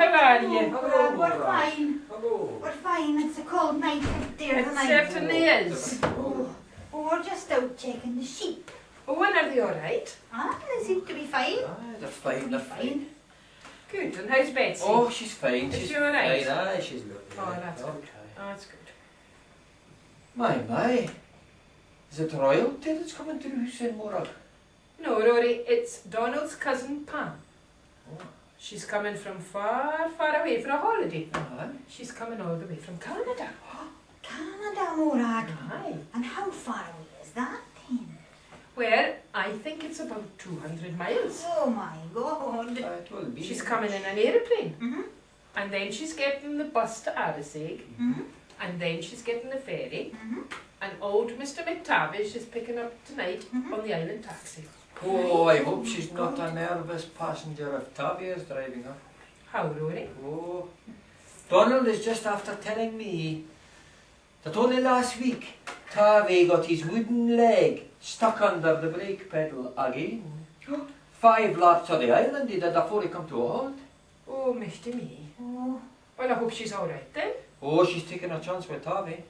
how are you? Hello, We're fine. Hello. We're fine. It's a cold night out there It tonight. certainly is. Oh, we're just out checking the sheep. Oh, and are they all right? They seem to be fine. They're fine, they're fine. Good. And how's Betsy? Oh, she's fine. Is She's she all right? fine. Aye, she's lovely. Oh, that's good. Okay. Oh, that's good. My. Is it royalty that's coming through St. Morag? No, Rory, it's Donald's cousin Pam. Oh. She's coming from far, far away for a holiday. Aye. She's coming all the way from Canada. Canada, Morag. Aye. And how far away is that then? Well, I think it's about 200 miles. Oh my God. It will be. She's coming in an aeroplane. Mm-hmm. And then she's getting the bus to Addisig. Mm-hmm. And then she's getting the ferry. Mm-hmm. And old Mr. McTavish is picking up tonight Mhm. on the island taxi. Oh, I hope she's not a nervous passenger if Tavi is driving her. How, Rory? Oh. Donald is just after telling me that only last week Tavi got his wooden leg stuck under the brake pedal again. 5 laps of the island he did before he come to a halt. Oh, Mr. me. Oh, Well, I hope she's all right then. Oh, she's taking a chance with Tavi.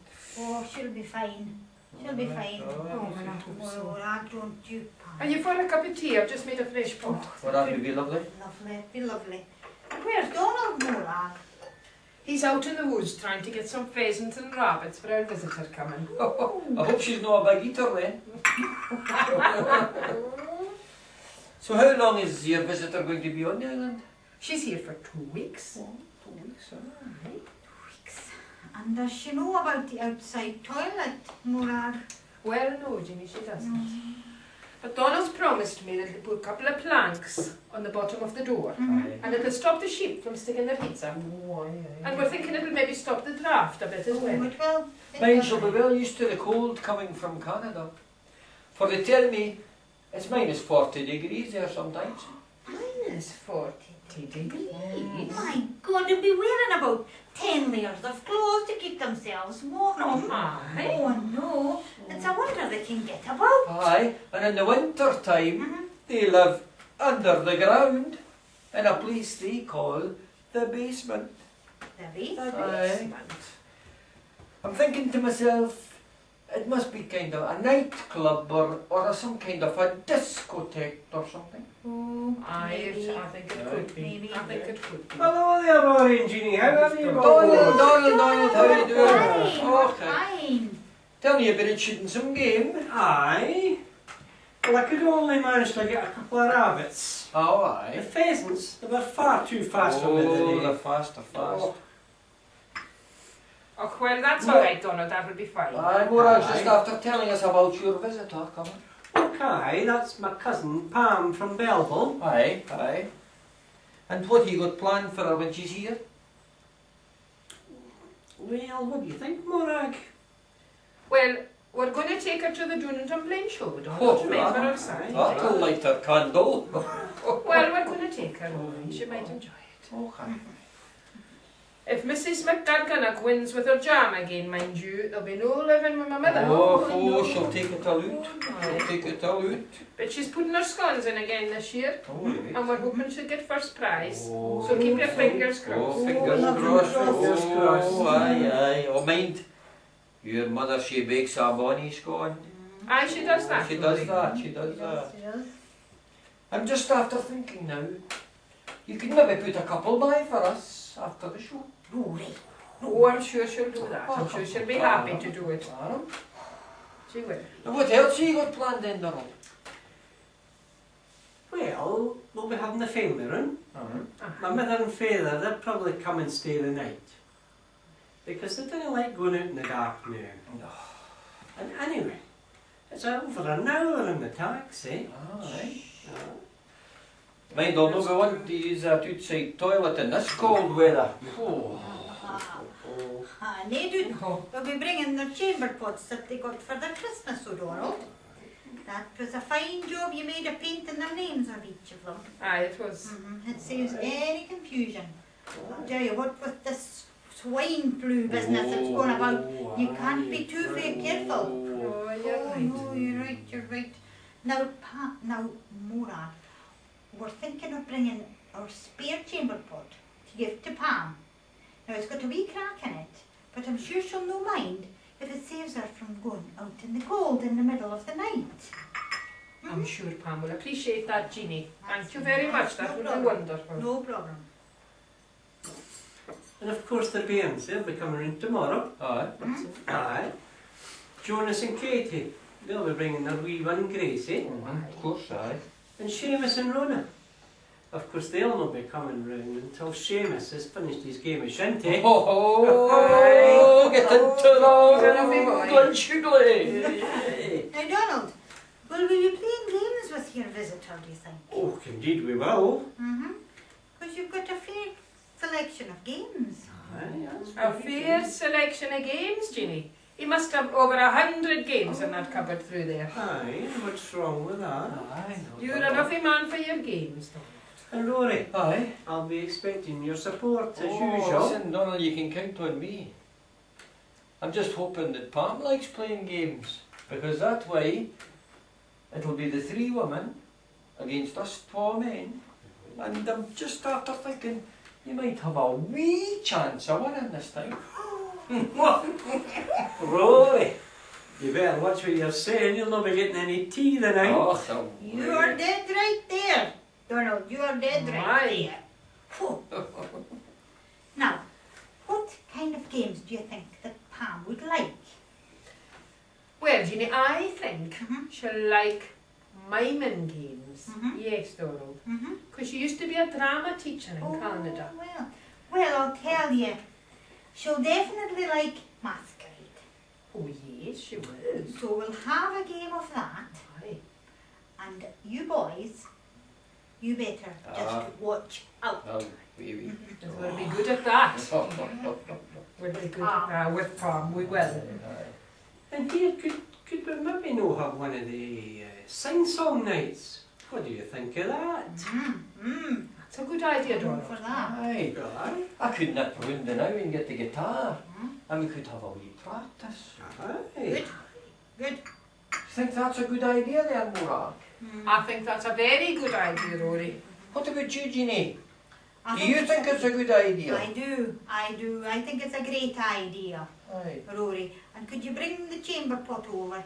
she'll be fine. She'll be fine. Oh, well, I hope so. Morag, don't you Are you for a cup of tea? I've just made a fresh pot. Well, that would be lovely. Lovely, be lovely. And where's Donald, Morag? He's out in the woods trying to get some pheasants and rabbits for our visitor coming. I hope she's not a big eater then. So how long is your visitor going to be on the island? She's here for 2 weeks. 2 weeks, huh? Weeks. And does she know about the outside toilet, Morag? Well, no, Jimmy, she doesn't. But Donald's promised me that he'll put a couple of planks on the bottom of the door. Mhm. And it'll stop the sheep from sticking their heads up. And we're thinking it'll maybe stop the draft a bit as well. It will. Mine shall be well used to the cold coming from Canada. For they tell me it's minus 40 degrees there sometimes. Minus 40 degrees. My God, they'll be wearing about 10 layers of clothes to keep themselves warm. Aye. Oh no, it's a wonder they can get about. Aye, and in the winter time Mhm. they live under the ground in a place they call the basement. The base. Aye. I'm thinking to myself, it must be kind of a nightclub or some kind of a discotheque or something. Oh, Aye, maybe. I think it could be. Maybe. I think it could be. Hello there, Rory and Jeannie. How are you Donald, how are you doing? Fine, we're Okay. fine. Tell me about it shooting some game. Aye. Well, I could only manage to get a couple of rabbits. Oh, The aye. pheasants, they were far too fast for me Oh, they're today. fast. Oh, well, that's all right, Donald. That will be fine. Aye, Morag's just Aye. after telling us about your visitor coming. Okay, that's my cousin Pam from Belleville. Aye. And what you got planned for her when she's here? Well, what do you think, Morag? Well, we're going to take her to the Dunedin Plain show. We don't Oh, remember right. her side. That'll light her candle. Well, we're going to take her. She might enjoy it. Okay. If Mrs. McGarganach wins with her jam again, mind you, there'll be no living with my mother. Oh, she'll take it all out. She'll take it all out. But she's putting her scones in again this year, Oh, right. and we're hoping she'll get first prize. Oh. So keep your fingers Oh, crossed. fingers lovely. crossed. Fingers crossed. Oh, aye. Oh, mind. Your mother, she bakes a bonny scone. Aye, she does that. She does that. Yes. I'm just after thinking now. You could maybe put a couple by for us after the show. Rory. Oh, I'm sure she'll do that. I'm sure she'll be happy to do it. She will. And what else you got planned in the room? Well, we'll be having the family room. Uh-huh. My mother and father, they'll probably come and stay the night. Because they don't like going out in the dark now. And anyway, it's over an hour in the taxi. Aye. Uh, Mind, I'll not be wanting to use that outside toilet in this cold weather. Oh. And they do. They'll be bringing their chamber pots that they got for their Christmas, Donald. That was a fine job you made of painting the names of each of them. Aye, it was. It saves any confusion. I'll tell you what, with this swine flu business that's going about, you can't be too very careful. Oh, you're right. No, you're right. Now, now, Morag, we're thinking of bringing our spare chamber pot to give to Pam. Now it's got a wee crack in it, but I'm sure she'll no mind if it saves her from going out in the cold in the middle of the night. I'm sure Pam will appreciate that, Jeannie. Thank you very much, that would be wonderful. No problem. And of course the bairns, they'll be coming in tomorrow. Aye. Aye. Jonas and Katie, they'll be bringing their wee one Gracie. Of course, aye. And Seamus and Rona. Of course they'll not be coming round until Seamus has finished his game of shinty. Oh, get into the Glenshoogly. Now Donald, will we be playing games with your visitor, do you think? Oh, indeed we will. Because you've got a fair selection of games. Aye, that's A right. fair selection of games, Jeannie. He must have over 100 games in that cupboard through there. Aye, what's wrong with that? Aye. You're a lovely man for your games, Donald. And Rory, Aye. I'll be expecting your support as Oh, usual. listen, Donald, you can count on me. I'm just hoping that Pam likes playing games, because that way it'll be the 3 women against us 4 men, and I'm just after thinking you might have a wee chance of winning this time. Rory, you better watch what you're saying, you'll not be getting any tea tonight. Oh, so You are dead right there, Donald. You are dead right Aye. there. Phew. Now, what kind of games do you think that Pam would like? Well, Jeannie, I think Mhm. she'll like miming games. Mhm. Yes, Donald. Mm-hmm. Because she used to be a drama teacher in Canada. Well, I'll tell you. She'll definitely like masquerade. Oh, yes, she will. So we'll have a game of that. Aye. And you boys, you better just Ah. watch out. Oh, wee. We'll be good at that. Oh, We'll be good at that with Pam, we will. And here, could we maybe no have one of the sing-song nights? What do you think of that? That's a good idea, Go Donald. for that. Aye. Aye. I could nip round now and get the guitar, and we could have a wee practice. Aye. Good. Think that's a good idea there, Morak? I think that's a very good idea, Rory. What about you, Jeannie? I Do you think it's a good idea? I do. I think it's a great idea, Aye. Rory. And could you bring the chamber pot over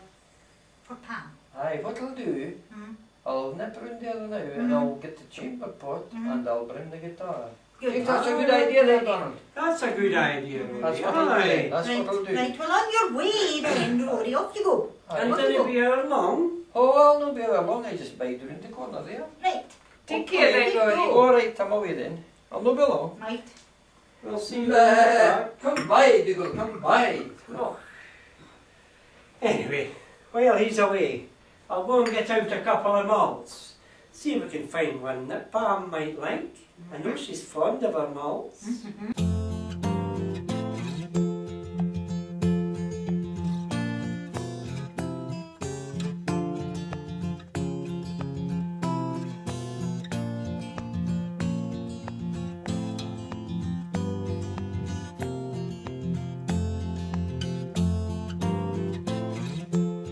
for Pam? Aye, what I'll do, Mm. I'll nip round there now and I'll get the chamber pot and I'll bring the guitar. Good. Think that's a good idea there, Donald? That's a good idea, Rory. That's what I'll do. Aye. That's what I'll do. Right, well on your way then, Rory. Off you go. And Aye. did it be how long? Oh, I'll not be there long, I just bide round the corner there. Right. Take care then, Rory. Alright, I'm away then. I'll not be long. Right. We'll see you later. Come by, Dougal, come by. Oh. Anyway, while he's away, I'll go and get out a couple of malts. See if we can find one that Pam might like. I know she's fond of her malts.